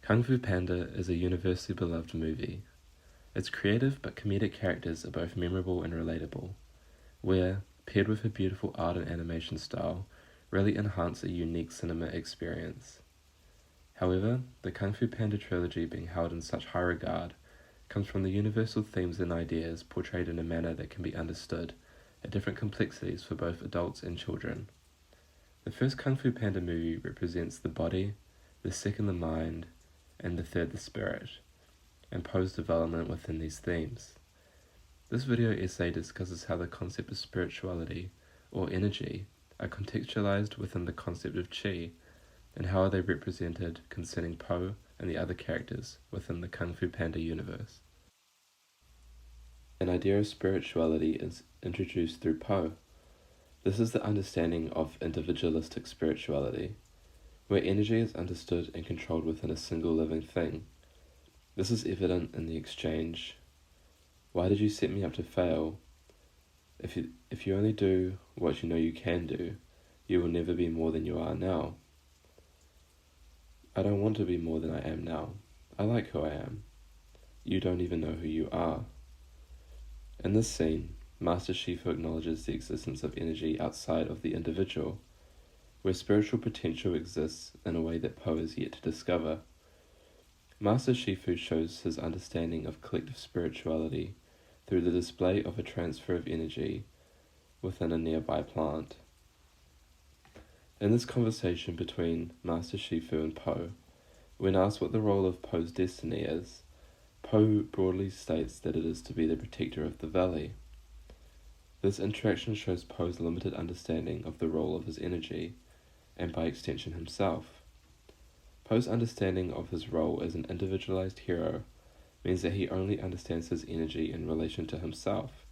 Kung Fu Panda is a universally beloved movie. Its creative but comedic characters are both memorable and relatable, where, paired with a beautiful art and animation style, really enhance a unique cinema experience. However, the Kung Fu Panda trilogy being held in such high regard comes from the universal themes and ideas portrayed in a manner that can be understood at different complexities for both adults and children. The first Kung Fu Panda movie represents the body, the second the mind, and the third the spirit, and Poe's development within these themes. This video essay discusses how the concept of spirituality, or energy, are contextualized within the concept of Qi, and how are they represented concerning Poe and the other characters within the Kung Fu Panda universe. An idea of spirituality is introduced through Poe. This is the understanding of individualistic spirituality, where energy is understood and controlled within a single living thing. This is evident in the exchange, "Why did you set me up to fail? If you only do what you know you can do, you will never be more than you are now." "I don't want to be more than I am now. I like who I am. You don't even know who you are." In this scene, Master Shifu acknowledges the existence of energy outside of the individual, where spiritual potential exists in a way that Poe is yet to discover. Master Shifu shows his understanding of collective spirituality through the display of a transfer of energy within a nearby plant. In this conversation between Master Shifu and Poe, when asked what the role of Poe's destiny is, Poe broadly states that it is to be the protector of the valley. This interaction shows Poe's limited understanding of the role of his energy, and by extension himself. Poe's understanding of his role as an individualized hero means that he only understands his energy in relation to himself.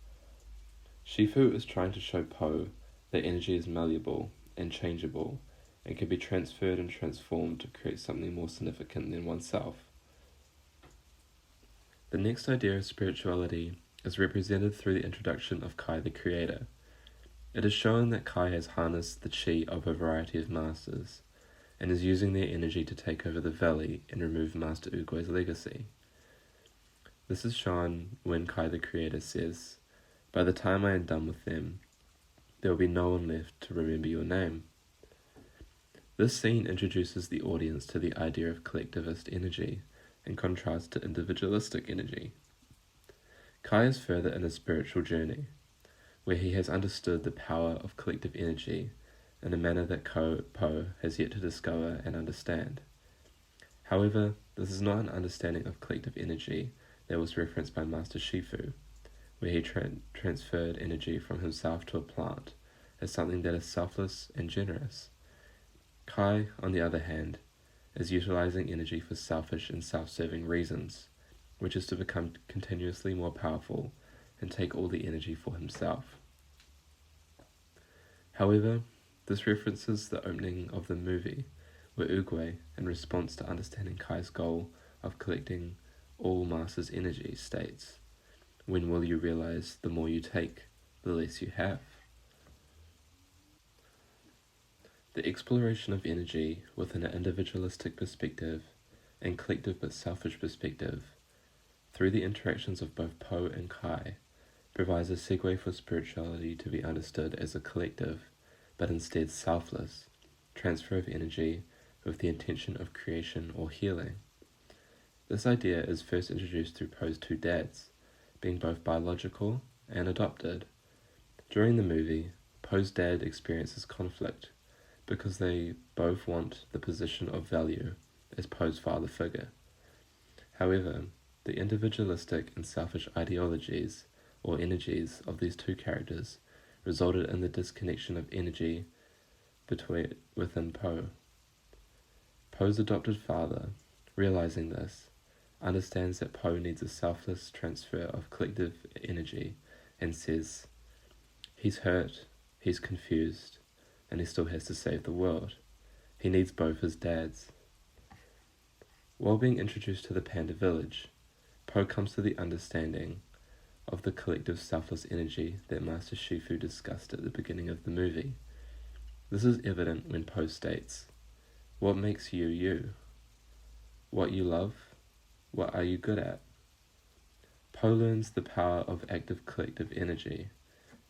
Shifu is trying to show Poe that energy is malleable and changeable and can be transferred and transformed to create something more significant than oneself. The next idea of spirituality is represented through the introduction of Kai the Creator. It is shown that Kai has harnessed the Qi of a variety of masters, and is using their energy to take over the valley and remove Master Uguay's legacy. This is shown when Kai the Creator says, "By the time I am done with them, there will be no one left to remember your name." This scene introduces the audience to the idea of collectivist energy, in contrast to individualistic energy. Kai is further in his spiritual journey, where he has understood the power of collective energy in a manner that Poe has yet to discover and understand. However, this is not an understanding of collective energy that was referenced by Master Shifu, where he transferred energy from himself to a plant as something that is selfless and generous. Kai, on the other hand, is utilizing energy for selfish and self-serving reasons, which is to become continuously more powerful and take all the energy for himself. However, this references the opening of the movie, where Uguay, in response to understanding Kai's goal of collecting all Master's energy, states, "When will you realize the more you take, the less you have?" The exploration of energy within an individualistic perspective and collective but selfish perspective, through the interactions of both Poe and Kai, provides a segue for spirituality to be understood as a collective, but instead selfless, transfer of energy with the intention of creation or healing. This idea is first introduced through Poe's two dads, being both biological and adopted. During the movie, Poe's dad experiences conflict because they both want the position of value as Poe's father figure. However, the individualistic and selfish ideologies or energies of these two characters resulted in the disconnection of energy within Poe. Poe's adopted father, realizing this, understands that Poe needs a selfless transfer of collective energy and says, "He's hurt, he's confused, and he still has to save the world. He needs both his dads." While being introduced to the Panda Village, Poe comes to the understanding of the collective selfless energy that Master Shifu discussed at the beginning of the movie. This is evident when Poe states, "What makes you, you?" what you love, what are you good at? Po learns the power of active collective energy,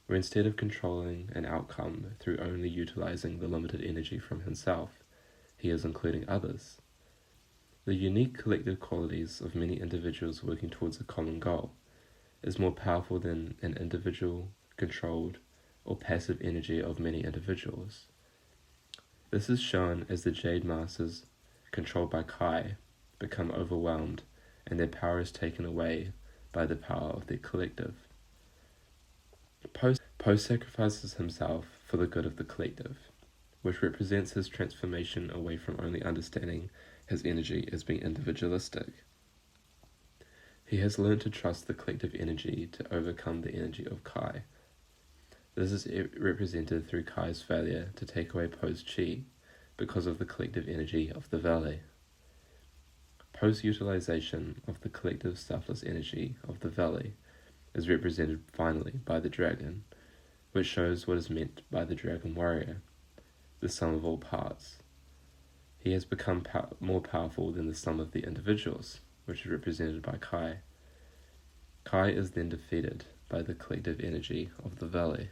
where instead of controlling an outcome through only utilizing the limited energy from himself, he is including others. The unique collective qualities of many individuals working towards a common goal is more powerful than an individual controlled or passive energy of many individuals. This is shown as the Jade Masters, controlled by Kai, become overwhelmed and their power is taken away by the power of their collective. Po sacrifices himself for the good of the collective, which represents his transformation away from only understanding his energy as being individualistic. He has learned to trust the collective energy to overcome the energy of Kai. This is represented through Kai's failure to take away Po's chi because of the collective energy of the valley. Po's utilization of the collective selfless energy of the valley is represented finally by the dragon, which shows what is meant by the dragon warrior, the sum of all parts. He has become more powerful than the sum of the individuals, which is represented by Kai. Kai is then defeated by the collective energy of the valley.